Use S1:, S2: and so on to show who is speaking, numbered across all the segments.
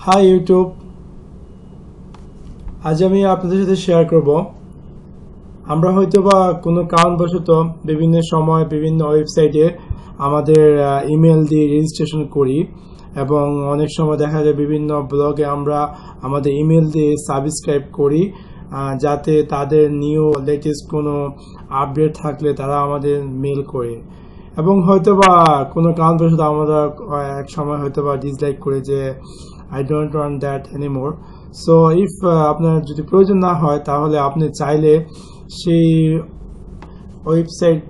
S1: High YouTube, আজ আমি আপনাদের সাথে শেয়ার করব আমরা হয়তোবা কোনো কারণবশত বিভিন্ন সময় বিভিন্ন ওয়েবসাইটে আমাদের ইমেল দিয়ে রেজিস্ট্রেশন করি এবং অনেক সময় দেখা যায় বিভিন্ন ব্লগে আমরা আমাদের ইমেল দিয়ে সাবস্ক্রাইব করি যাতে তাদের নিউ লেটেস্ট কোনো আপডেট থাকলে তারা আমাদের মেল করে এবং হয়তোবা কোনো কারণবশত আমরা এক সময় হয়তোবা ডিসলাইক করি যে I don't want that anymore. So if আপনার যদি প্রয়োজন না হয় তাহলে আপনি চাইলে সেই ওয়েবসাইট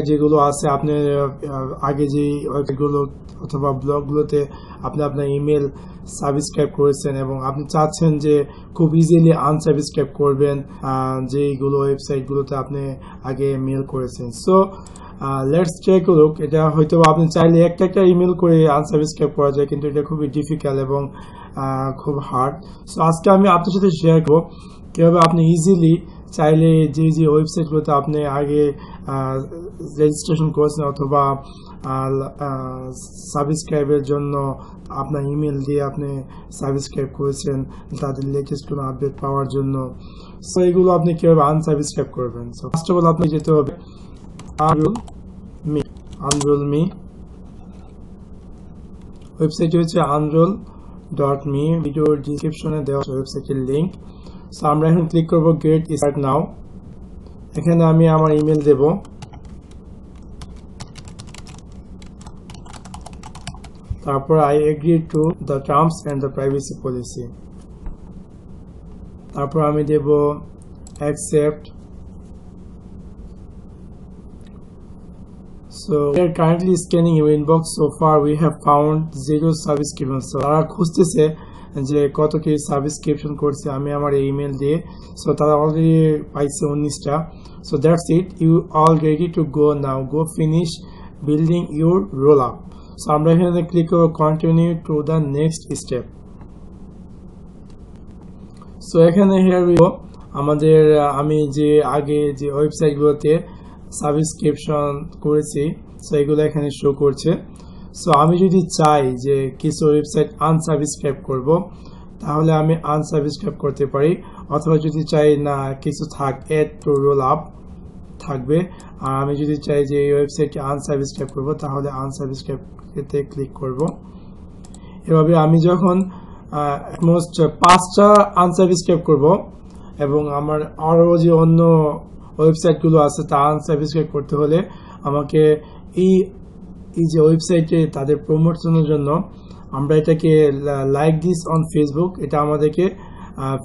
S1: যেগুলো আছে আপনি আগে যে ওয়েবসাইটগুলো অথবা ব্লগগুলোতে আপনি আপনার ইমেল সাবস্ক্রাইব করেছেন এবং আপনি চাচ্ছেন যে খুব ইজিলি আনসাবস্ক্রাইব করবেন যেগুলো ওয়েবসাইটগুলোতে আপনি আগে মেল করেছেন। So let's take a look. এটা হয়তো আপনি চাইলে একটা ইমেল করে আনসাবস্ক্রাইব করা যায়, কিন্তু এটা খুবই ডিফিকাল্ট এবং খুব হার্ড। সো আজকে আমি আপনার সাথে শেয়ার করব কিভাবে আপনি ইজিলি চাইলে যে ওয়েবসাইটগুলোতে আপনি আগে রেজিস্ট্রেশন করেছেন অথবা সাবস্ক্রাইবের জন্য আপনার ইমেল দিয়ে আপনি সাবস্ক্রাইব করেছেন তাদের লেটেস্ট কোনো আপডেট পাওয়ার জন্য, সো এগুলো আপনি কিভাবে আনসাবস্ক্রাইব করবেন। সো ফার্স্ট অফ অল আপনি যেতে হবে unroll.me ওয়েবসাইট হচ্ছে unroll.me, ভিডিওর ডেসক্রিপশনে দেওয়া ওয়েবসাইটের লিংক। সো আমরা এখন ক্লিক করব গেট স্টার্ট নাও। এখানে আমি আমার ইমেল দেব, তারপর I agree to the terms and the privacy policy, তারপর আমি দেব accept। So we are currently scanning your inbox. So far we have found 0 subscriptions. So তারা খুঁজতেছে যে কত কি সাবস্ক্রিপশন করছে আমি আমার ইমেল দিয়ে। সো তারা অলরেডি পাইছে 19টা। So that's it, you all ready to go now, go finish building your role up. So আমরা এখানে ক্লিক করব continue to the next step. So এখানে হিয়ার উই গো, আমাদের আমি যে আগে যে ওয়েবসাইটগুলোতে সাবস্ক্রিপশন করেছি সো এগুলো এখানে শো করছে। সো আমি যদি চাই যে কিছু ওয়েবসাইট আনসাবস্ক্রাইব করব তাহলে আমি আনসাবস্ক্রাইব করতে পারি, অথবা যদি চাই না কিছু থাক এড টু রোল আপ থাকবে, আর আমি যদি চাই যে এই ওয়েবসাইটটি আনসাবস্ক্রাইব করব তাহলে আনসাবস্ক্রাইব তে ক্লিক করব। এভাবে আমি যখন অলমোস্ট 5টা আনসাবস্ক্রাইব করব এবং আমার আরও যে অন্য ওয়েবসাইটগুলো আছে তা আনসাবস্ক্রাইব করতে হলে আমাকে এই যে ওয়েবসাইটে তাদের প্রমোশনের জন্য আমরা এটাকে লাইক দিস অন ফেসবুক, এটা আমাদেরকে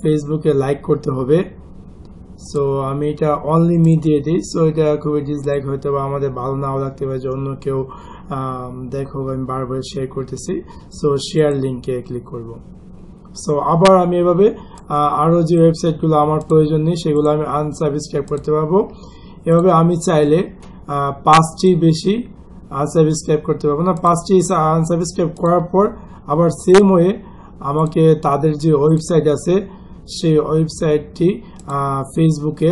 S1: ফেসবুকে লাইক করতে হবে। সো আমি এটা অনলি মি দিয়ে দিই। সো এটা খুবই ডিসলাইক হয়তো বা আমাদের ভালো নাও লাগতে পারে যে অন্য কেউ দেখো আমি বারবার শেয়ার করতেছি। সো শেয়ার লিঙ্কে ক্লিক করব। সো আবার আমি এভাবে আরও যে ওয়েবসাইটগুলো আমার প্রয়োজন নেই সেগুলো আমি আনসাবস্ক্রাইব করতে পারবো। এভাবে আমি চাইলে 5টি বেশি আনসাবস্ক্রাইব করতে পারবো না। 5টি আনসাবস্ক্রাইব করার পর আবার সেম ওয়ে আমাকে তাদের যে ওয়েবসাইট আছে সেই ওয়েবসাইটটি ফেসবুকে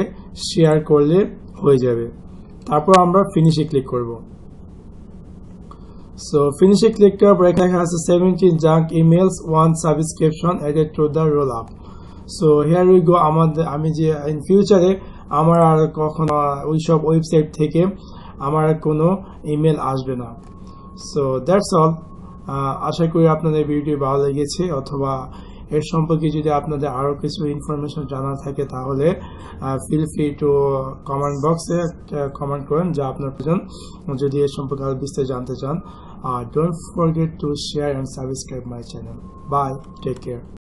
S1: শেয়ার করলে হয়ে যাবে। তারপর আমরা ফিনিশে ক্লিক করব। সো ফিনিশে ক্লিক করার পর এখানে আছে 17 junk emails, 1 subscription added to the role up. So here we গো, আমি যে ইন ফিউচারে আমার আর কখনো ওইসব ওয়েবসাইট থেকে আমার কোনো ইমেল আসবে না। So that's all. আশা করি আপনাদের ভিডিও ভালো লেগেছে, অথবা এর সম্পর্কে যদি আপনাদের আরও কিছু ইনফরমেশন জানা থাকে তাহলে ফিল ফ্রি টু কমেন্ট বক্সে কমেন্ট করেন যা আপনার প্রয়োজন যদি এর সম্পর্কে আরও বিস্তারিত জানতে চান। Don't forget to share and subscribe my channel. Bye, take care.